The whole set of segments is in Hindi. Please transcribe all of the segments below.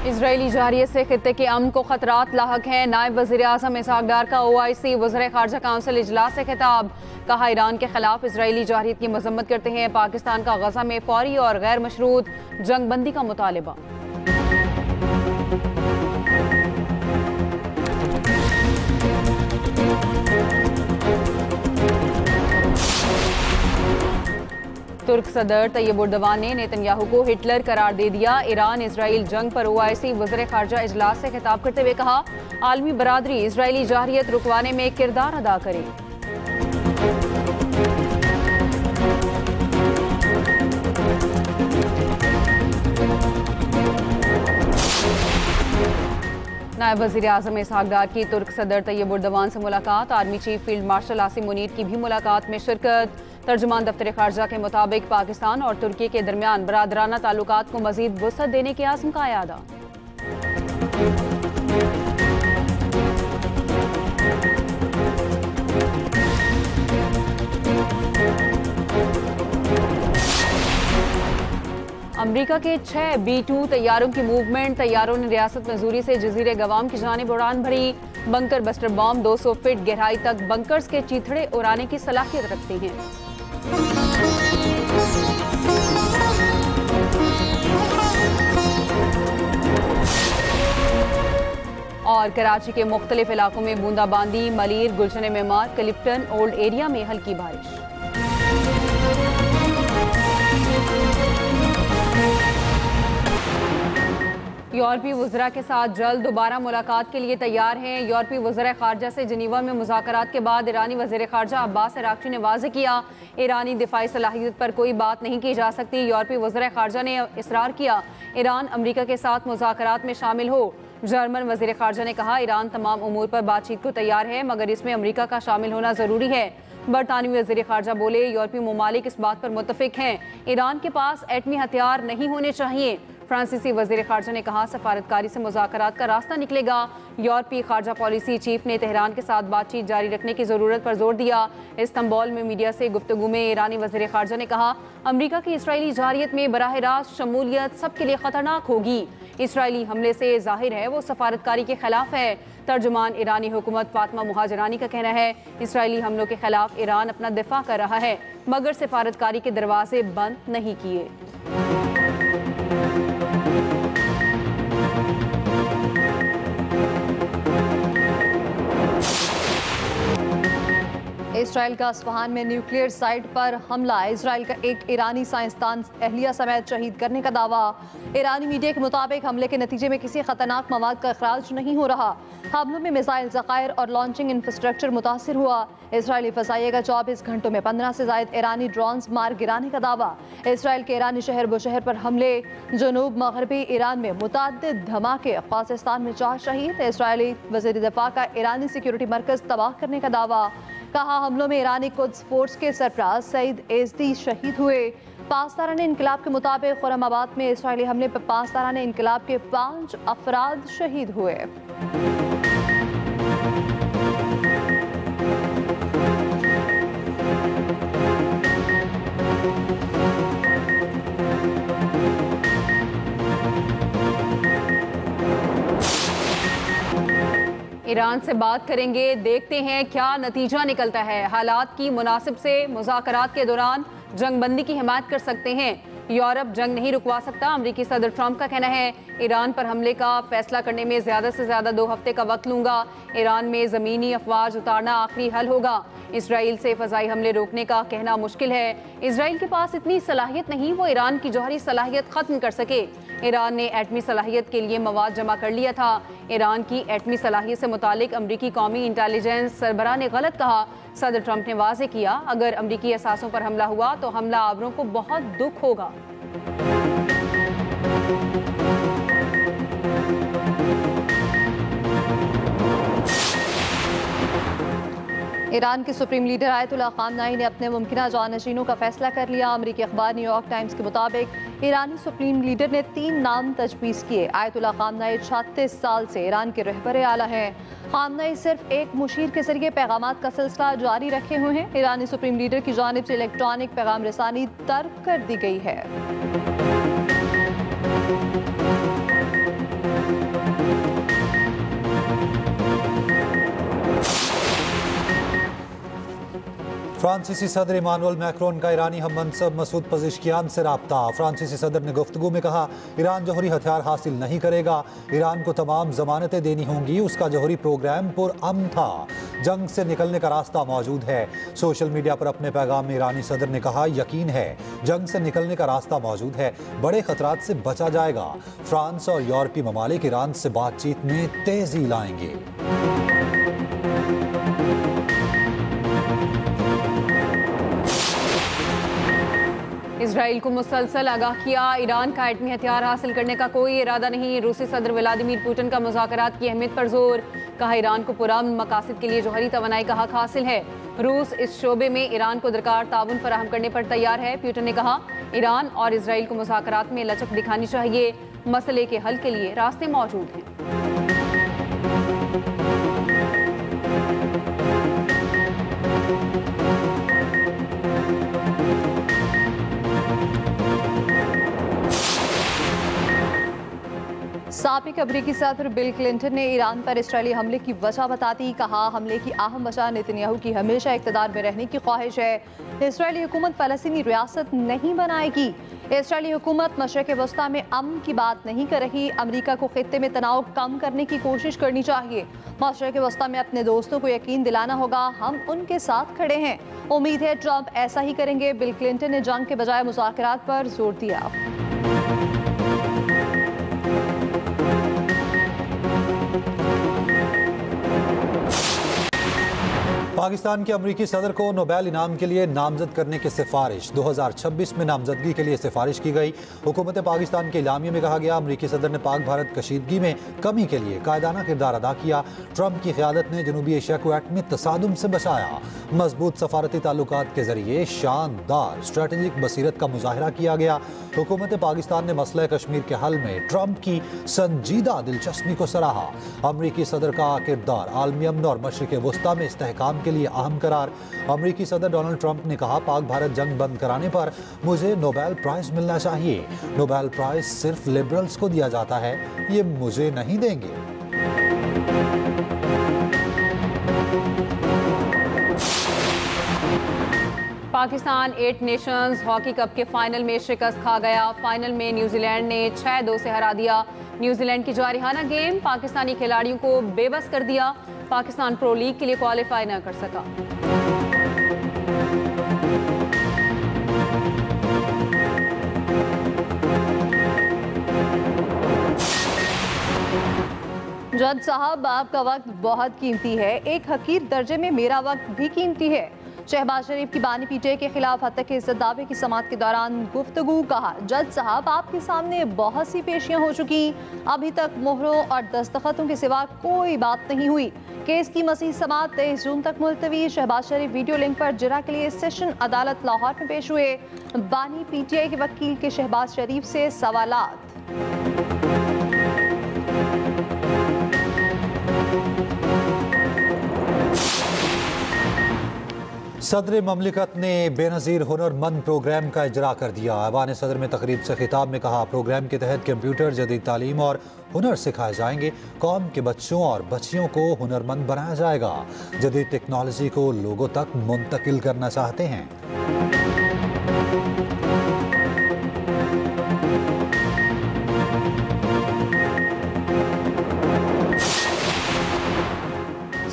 इजरायली जारियत से खित्ते के अमन को खतरात लाहक हैं। नायब वज़ीर आज़म इसहाक डार का OIC वज़ीर ख़ारजा काउंसिल इजलास से खिताब। कहा, ईरान के खिलाफ इजरायली जारियत की मजम्मत करते हैं। पाकिस्तान का गजा में फौरी और गैर मशरूत जंगबंदी का मुतालबा। तुर्क सदर तैयब उर्दवान ने नेतन्याहू को हिटलर करार दे दिया। ईरान इसराइल जंग पर OIC वज़ीर ख़ारजा इजलास से खिताब करते हुए कहा, आलमी बरादरी इजरायली जारियत रुकवाने में किरदार अदा करे। नायब वज़ीर आज़म इसहाक डार की तुर्क सदर तैयब उर्दवान से मुलाकात। Army chief field marshal Asim Munir की भी मुलाकात में शिरकत। तर्जुमान दफ्तर ख़ारजा के मुताबिक पाकिस्तान और तुर्की के दरमियान बरादराना ताल्लुकात को मज़ीद वुसअत देने के आज़म का इरादा। अमरीका के 6 B-2 तैयारों की मूवमेंट। तैयारों ने रियासत मिज़ूरी से जजीरे गवाम की जानिब उड़ान भरी। बंकर बस्टर बॉम्ब 200 फीट गहराई तक बंकर्स के चीथड़े उड़ाने की सलाहियत रखते हैं। और कराची के मुख्तलिफ इलाकों में बूंदाबांदी। मलीर, गुलशन मेमार, क्लिफ्टन, ओल्ड एरिया में हल्की बारिश। यूरोपीय वज़रा के साथ जल्द दोबारा मुलाकात के लिए तैयार हैं। यूरोपीय वज़ीर ख़ारजा से जिनीवा में मुज़ाकरात के बाद ईरानी वज़ीर ख़ारजा अब्बास अराग़ची ने वाज़ेह किया, ईरानी दिफ़ाई सलाहियत पर कोई बात नहीं की जा सकती। यूरोपीय वज़ीर ख़ारजा ने इसरार किया, ईरान अमरीका के साथ मुज़ाकरात में शामिल हो। जर्मन वज़ीर ख़ारजा ने कहा, ईरान तमाम उमूर पर बातचीत को तैयार है, मगर इसमें अमरीका का शामिल होना ज़रूरी है। बरतानवी वज़ीर ख़ारजा बोले, यूरोपीय ममालिक इस बात पर मुत्तफ़िक हैं, ईरान के पास एटमी हथियार नहीं होने चाहिए। फ्रांसीसी वज़ीर ख़ारजा ने कहा, सफारतकारी से मुज़ाकरात का रास्ता निकलेगा। यूरोपीय ख़ारजा पॉलिसी चीफ ने तेहरान के साथ बातचीत जारी रखने की ज़रूरत पर जोर दिया। इस्तांबुल में मीडिया से गुफ्तगू में ईरानी वज़ीर ख़ारजा ने कहा, अमरीका की इसराइली जारियत में बराह रास्त शमूलियत सबके लिए ख़तरनाक होगी। इसराइली हमले से ज़ाहिर है वो सफारतकारी के खिलाफ है। तर्जुमान ईरानी हुकूमत फातिमा मुहाजिरानी का कहना है, इसराइली हमलों के खिलाफ ईरान अपना दिफा कर रहा है, मगर सफारतकारी के दरवाजे बंद नहीं किए। इसराइल का अस्फहान में न्यूक्लियर साइट पर हमला। इसराइल का एक ईरानी साइंसदान अहलिया समेत शहीद करने का दावा। ईरानी मीडिया के मुताबिक हमले के नतीजे में किसी खतरनाक मवाद का अखराज नहीं हो रहा। हमलों में मिसाइल ज़खायर और लॉन्चिंग इंफ्रास्ट्रक्चर मुतासिर हुआ। इसराइली फ़ज़ाइया का 24 घंटों में 15 से ज़ायद ईरानी ड्रोन्स मार गिराने का दावा। इसराइल के ईरानी शहर बुशहर पर हमले। जनूब मगरबी ईरान में मुतअद्दिद धमाके। ख़ुज़ेस्तान में 4 शहीद। इसराइली वज़ीर दिफ़ा का ईरानी सिक्योरिटी मरकज़ तबाह करने का दावा। कहा, हमलों में ईरानी कुद्स फोर्स के सरबराह सईद एज़दी शहीद हुए। पासदारान इनकलाब के मुताबिक खुरमाबाद में इसराइली हमले पर पासदारान इनकलाब के 5 अफराद शहीद हुए। ईरान से बात करेंगे, देखते हैं क्या नतीजा निकलता है। हालात की मुनासिब से मुज़ाकरात के दौरान जंगबंदी की हिमायत कर सकते हैं। यूरोप जंग नहीं रुकवा सकता, अमरीकी सदर ट्रंप का कहना है। ईरान पर हमले का फैसला करने में ज़्यादा से ज़्यादा 2 हफ्ते का वक्त लूँगा। ईरान में ज़मीनी अफवाज उतारना आखिरी हल होगा। इसराइल से फ़ज़ाई हमले रोकने का कहना मुश्किल है। इसराइल के पास इतनी सलाहियत नहीं वो ईरान की जौहरी सलाहियत ख़त्म कर सके। ईरान ने एटमी सलाहियत के लिए मवाद जमा कर लिया था। ईरान की एटमी सलाहियत से मुतालिक अमरीकी कौमी इंटेलिजेंस सरबराह ने गलत कहा। सदर ट्रंप ने वाज़ेह किया, अगर अमरीकी असासों पर हमला हुआ तो हमला आवरों को बहुत दुख होगा। ईरान के सुप्रीम लीडर आयतुल्लाह ख़ामनेई ने अपने मुमकिना जानशीनों का फैसला कर लिया। अमरीकी अखबार न्यूयॉर्क टाइम्स के मुताबिक ईरानी सुप्रीम लीडर ने 3 नाम तजवीज़ किए। आयतुल्लाह ख़ामनेई 36 साल से ईरान के रहबर आला हैं। ख़ामनेई सिर्फ एक मुशीर के जरिए पैगामात का सिलसिला जारी रखे हुए हैं। ईरानी सुप्रीम लीडर की जानिब से इलेक्ट्रॉनिक पैगाम रसानी तर्क कर दी गई है। फ्रांसीसी सदर इमानुअल मैक्रोन का ईरानी हममनसब मसूद पज़ेश्कियान से राब्ता। फ्रांसीसी सदर ने गुफ्तगू में कहा, ईरान जौहरी हथियार हासिल नहीं करेगा, ईरान को तमाम जमानतें देनी होंगी, उसका जौहरी प्रोग्राम पुरअमन था, जंग से निकलने का रास्ता मौजूद है। सोशल मीडिया पर अपने पैगाम में ईरानी सदर ने कहा, यकीन है जंग से निकलने का रास्ता मौजूद है, बड़े खतरात से बचा जाएगा। फ्रांस और यूरोपीय ममालिक ईरान से बातचीत में तेजी लाएंगे। इजराइल को मुसलसल आगाह किया, ईरान का एटमी हथियार हासिल करने का कोई इरादा नहीं। रूसी सदर व्लादिमीर पुतिन का मुज़ाकरात की अहमियत पर जोर, कहा ईरान को पुरअमन मकासद के लिए जौहरी तवानाई का हक हासिल है। रूस इस शोबे में ईरान को दरकार ताउन फराहम करने पर तैयार है। पुतिन ने कहा, ईरान और इजराइल को मुज़ाकरात में लचक दिखानी चाहिए, मसले के हल के लिए रास्ते मौजूद हैं। साबिक अमरीकी सदर बिल क्लिंटन ने ईरान पर इसराइली हमले की वजह बताती, कहा हमले की अहम वजह नेतन्याहू की हमेशा इक़्तिदार में रहने की ख्वाहिश है। इसराइली हुकूमत फ़लस्तीनी रियासत नहीं बनाएगी। इसराइली हुकूमत मशरिक़ वस्ता में अमन की बात नहीं कर रही, अमरीका को खित्ते में तनाव कम करने की कोशिश करनी चाहिए। मशरिक़ वस्ता में अपने दोस्तों को यकीन दिलाना होगा, हम उनके साथ खड़े हैं। उम्मीद है ट्रंप ऐसा ही करेंगे। बिल क्लिंटन ने जंग के बजाय मुज़ाकरात पर जोर दिया। पाकिस्तान के अमरीकी सदर को नोबेल इनाम के लिए नामजद करने की सिफारिश। 2026 में नामजदगी के लिए सिफारिश की गई। हुकूमत पाकिस्तान के इलामिये में कहा गया, अमरीकी सदर ने पाक भारत कशीदगी में कमी के लिए कायदाना किरदार अदा किया। ट्रंप की क़यादत ने जनूबी एशिया को एटमी तसादुम से बचाया। मजबूत सफारती ताल्लुकात के जरिए शानदार स्ट्रेटेजिक बसीरत का मुजाहरा किया गया। हुकूमत पाकिस्तान ने मसला कश्मीर के हल में ट्रंप की संजीदा दिलचस्पी को सराहा। अमरीकी सदर का किरदार आलमी अमन और मशरिक़ वस्ता में इस्तेहकाम के लिए अहम करार। अमरीकी सदर डोनाल्ड ट्रंप ने कहा, पाक भारत जंग बंद कराने पर मुझे नोबेल प्राइज मिलना चाहिए। नोबेल प्राइज सिर्फ लिबरल्स को दिया जाता है, ये मुझे नहीं देंगे। पाकिस्तान 8 नेशंस हॉकी कप के फाइनल में शिकस्त खा गया। फाइनल में न्यूजीलैंड ने 6-2 से हरा दिया। न्यूजीलैंड की जारिहाना गेम पाकिस्तानी खिलाड़ियों को बेबस कर दिया। पाकिस्तान प्रो लीग के लिए क्वालिफाई न कर सका। जज साहब, आपका वक्त बहुत कीमती है, एक हकीर दर्जे में मेरा वक्त भी कीमती है। शहबाज शरीफ की बानी पीटीआई के खिलाफ हत्या के इज्जत दावे की समाअत के दौरान गुफ्तगू, कहा जज साहब आपके सामने बहुत सी पेशियां हो चुकी, अभी तक मोहरों और दस्तखतों के सिवा कोई बात नहीं हुई। केस की मज़ीद समाअत 23 जून तक मुलतवी। शहबाज शरीफ वीडियो लिंक पर जिरा के लिए सेशन अदालत लाहौर में पेश हुए। बानी पीटीआई के वकील के शहबाज शरीफ से सवालात। सदर ममलिकत ने बेनज़ीर हुनरमंद प्रोग्राम का इजरा कर दिया। ऐवान सदर में तकरीब से खिताब में कहा, प्रोग्राम के तहत कंप्यूटर, जदीद तालीम और हुनर सिखाए जाएंगे। कौम के बच्चों और बच्चियों को हुनरमंद बनाया जाएगा। जदीद टेक्नोलॉजी को लोगों तक मुंतकिल करना चाहते हैं।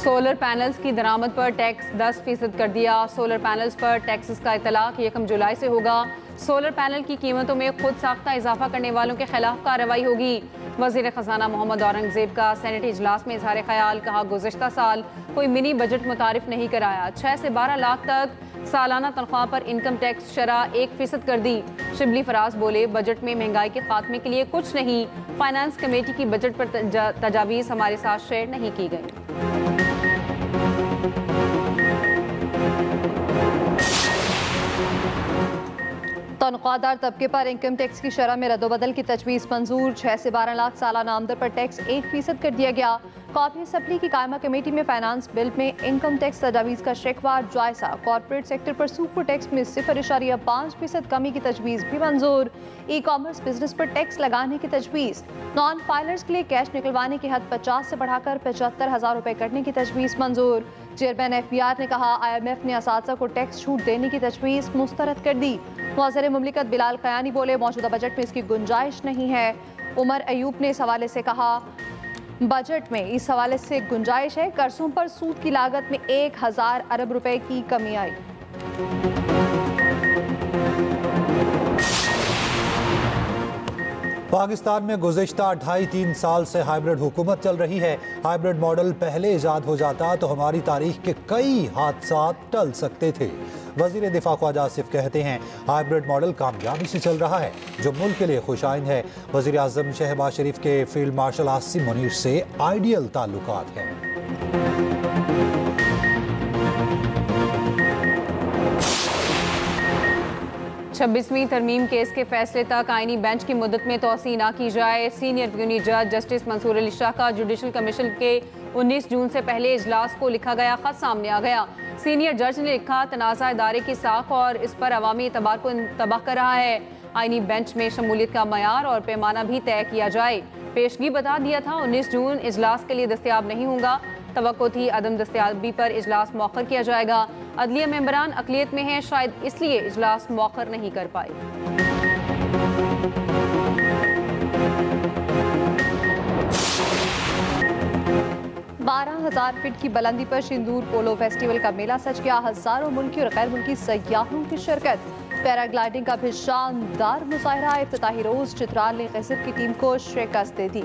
सोलर पैनल्स की दरामद पर टैक्स 10% कर दिया। सोलर पैनल्स पर टैक्सेस का इतलाक 1 जुलाई से होगा। सोलर पैनल की कीमतों में खुद साख्ता इजाफा करने वालों के खिलाफ कार्रवाई होगी। वज़ीर ख़जाना मोहम्मद औरंगज़ेब का सेनेट इजलास में इजहार ख्याल, कहा गुज़िश्ता साल कोई मिनी बजट मुतारिफ नहीं कराया। 6 से 12 लाख तक सालाना तनख्वाह पर इनकम टैक्स शरह 1% कर दी। शिबली फराज बोले, बजट में महंगाई के खात्मे के लिए कुछ नहीं। फाइनेंस कमेटी की बजट पर तजावीज़ हमारे साथ शेयर नहीं की गई। तनख्वाहदार तबके पर इनकम टैक्स की शरह में रद्दोबदल की तजवीज़ मंजूर। 6 से 12 लाख सालाना आमदन पर टैक्स 1% कर दिया गया। कौमी असम्बली की कायमा कमेटी में फाइनेंस बिल में इनकम टैक्स तजावीज़ का शेकवार जायजा। कॉर्पोरेट सेक्टर पर सुपर टैक्स में 0.5% कमी की तजवीज़ भी मंजूर। ई कॉमर्स बिजनेस पर टैक्स लगाने की तजवीज़। नॉन फाइलर्स के लिए कैश निकलवाने की हद 50 से बढ़ाकर 75,000 रुपये करने की तजवीज़ मंजूर। चेयरमैन FBR ने कहा, IMF ने असातिज़ा को टैक्स छूट देने की तजवीज़ मुस्तरद कर दी। वज़ीर मुमलिकत बिलाल खयानी बोले, मौजूदा बजट में इसकी गुंजाइश नहीं है। उमर अयूब ने इस हवाले से कहा, बजट में इस हवाले से गुंजाइश है। कर्जों पर सूद की लागत में 1000 अरब रुपए की कमी आई। पाकिस्तान में गुज़िश्ता 2.5-3 साल से हाइब्रिड हुकूमत चल रही है। हाइब्रिड मॉडल पहले ईजाद हो जाता तो हमारी तारीख के कई हादसा टल सकते थे। वज़ीर दिफा ख्वाजा आसिफ कहते हैं, हाइब्रिड मॉडल कामयाबी से चल रहा है, जो मुल्क के लिए खुशाइंद है। वज़ीर आज़म शहबाज शरीफ के फील्ड मार्शल आसिम मुनीर से आइडियल ताल्लुकात हैं। 26वीं तरमीम केस के फैसले तक आईनी बेंच की मुद्दत में तोसी ना की जाए। सीनियर यूनिट जज जस्टिस मंसूर अली शाह का जुडिशल कमीशन के 19 जून से पहले इजलास को लिखा गया खत सामने आ गया। सीनियर जज ने लिखा, तनाज़ा इदारे की साख और इस पर अवामी एतबार को तबाह कर रहा है। आईनी बेंच में शमूलियत का मयार और पैमाना भी तय किया जाए। पेशगी बता दिया था 19 जून इजलास के लिए दस्तयाब नहीं होगा। तवक्को थी अदम दस्तयाबी पर इजलास मौखर किया जाएगा। अदलिया मेंबरान अकलियत में हैं, शायद इसलिए इजलास मौखर नहीं कर पाए। 12,000 फीट की बुलंदी पर सिंदूर पोलो फेस्टिवल का मेला सज गया। हजारों मुल्की और गैर मुल्की सयाहों की शिरकत। पैराग्लाइडिंग का भी शानदार मुजाहरा। इफ्तिताही रोज चित्राल ने गैसिब की टीम को शिकस्त दे दी।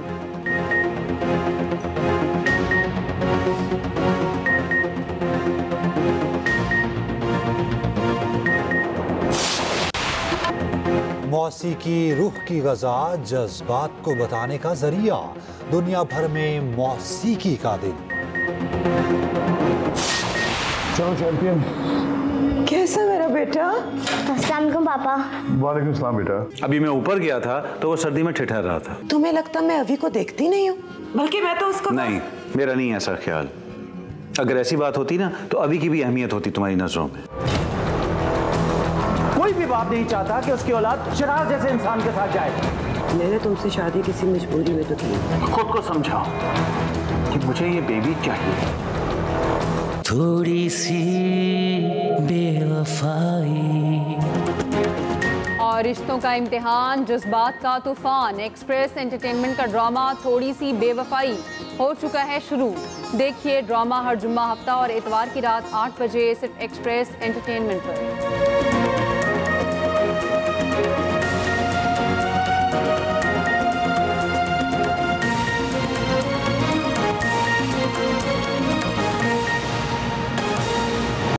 मौसीकी रूह की ग़ज़ा, जज्बात को बताने का जरिया। दुनिया भर में मौसीकी का दिन। चलो चैंपियन। कैसा मेरा बेटा? अस्सलाम वालेकुम पापा। वालेकुम सलाम बेटा। अभी मैं ऊपर गया था तो वो सर्दी में ठिठर रहा था। तुम्हें लगता मैं अभी को देखती नहीं हूँ, बल्कि मैं तो उसको नहीं, मेरा नहीं ऐसा ख्याल। अगर ऐसी बात होती ना तो अभी की भी अहमियत होती तुम्हारी नजरों में। कोई भी बाप नहीं चाहता कि उसकी औलाद शरार जैसे इंसान के साथ जाए। मैंने तुमसे शादी किसी मजबूरी में तो की। खुद को समझाओ कि मुझे ये बेबी चाहिए। थोड़ी सी बेवफाई और रिश्तों का इम्तिहान, जज्बात का तूफान। एक्सप्रेस एंटरटेनमेंट का ड्रामा थोड़ी सी बेवफाई हो चुका है शुरू। देखिए ड्रामा हर जुम्मा, हफ्ता और इतवार की रात 8 बजे सिर्फ एक्सप्रेस एंटरटेनमेंट पर।